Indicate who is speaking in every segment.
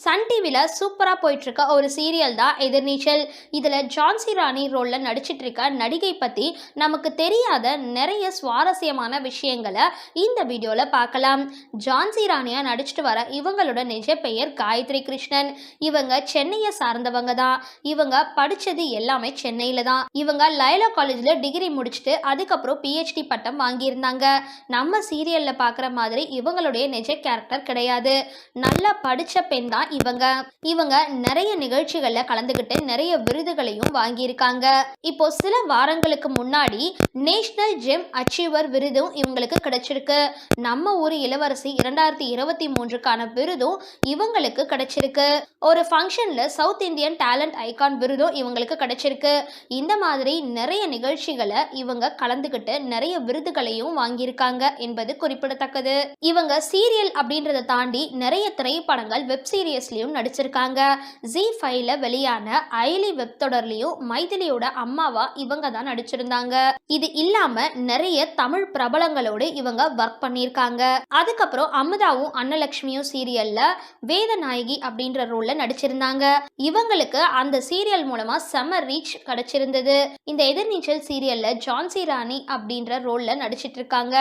Speaker 1: Sun டிவியில் சூப்பராக போயிட்டுருக்க ஒரு சீரியல் தான் எதிர்நீச்சல். இதில் ஜான்சி ராணி ரோலில் நடிச்சிட்டு இருக்க நடிகை பற்றி நமக்கு தெரியாத நிறைய சுவாரஸ்யமான விஷயங்களை இந்த வீடியோவில் பார்க்கலாம். ஜான்சி ராணியாக நடிச்சிட்டு வர இவங்களோட நிஜ பெயர் காயத்ரி கிருஷ்ணன். இவங்க சென்னையை சார்ந்தவங்க தான். இவங்க படித்தது எல்லாமே சென்னையில் தான். இவங்க லைலா காலேஜில் டிகிரி முடிச்சுட்டு அதுக்கப்புறம் பிஹெச்டி பட்டம் வாங்கியிருந்தாங்க. நம்ம சீரியலில் பார்க்குற மாதிரி இவங்களுடைய நிஜ கேரக்டர் கிடையாது. நல்லா படித்த பெண் தான் இவங்க நிறைய நிகழ்ச்சிகள்ல கலந்துகிட்டு நிறைய விருதுகளையும் வாங்கியிருக்காங்க. இப்போ சில வாரங்களுக்கு முன்னாடி நேஷனல் ஜெம் அச்சீவர் விருதும் இவங்களுக்கு கிடைச்சிருக்கு. நம்ம ஊர் இளவரசி 2023க்கான விருதும் இவங்களுக்கு கிடைச்சிருக்கு. ஒரு ஃபங்க்ஷன்ல சவுத் இந்தியன் டேலண்ட் ஐகான் விருதும் இவங்களுக்கு கிடைச்சிருக்கு. இந்த மாதிரி நிறைய நிகழ்ச்சிகளை இவங்க கலந்துகிட்டு நிறைய விருதுகளையும் வாங்கியிருக்காங்க என்பது குறிப்பிடத்தக்கது. இவங்க சீரியல் அப்படின்றத தாண்டி நிறைய திரைப்படங்கள் வெப் சீரியஸ்லயும் நடிச்சிருக்காங்க. ஜி5ல வெளியான ஐலி வெப் தொடர்லயும் மைதிலியோட அம்மாவா இவங்க தான் நடிச்சிருந்தாங்க. இது இல்லாம நிறைய தமிழ் பிரபலங்களோடு இவங்க ஒர்க் பண்ணியிருக்காங்க. அதுக்கப்புறம் அமுதாவும் அன்னலட்சுமியும் சீரியல்ல வேதநாயகி அப்படின்ற ரோல்ல நடிச்சிருந்தாங்க. இவங்களுக்கு அந்த சீரியல் மூலமா செம ரீச் கிடைச்சிருந்தது. இந்த எதிர்நீச்சல் சீரியல்ல ஜான்சி ராணி அப்படின்ற ரோல்ல நடிச்சிட்டு இருக்காங்க.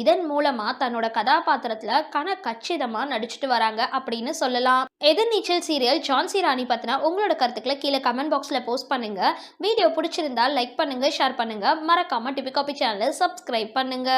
Speaker 1: இதன் மூலமா தன்னோட கதாபாத்திரத்துல கச்சிதமா நடிச்சிட்டு வராங்க அப்படின்னு சொல்லலாம். எதிர்நீச்சல் சீரியல் ஜான்சி ராணி பத்தின உங்களோட கருத்துக்களை கீழே கமெண்ட் பாக்ஸ்ல போஸ்ட் பண்ணுங்க. வீடியோ பிடிச்சிருந்தா லைக் பண்ணுங்க, ஷேர் பண்ணுங்க. மறக்காம டிபி காபி சேனலை சப்ஸ்கிரைப் பண்ணுங்க.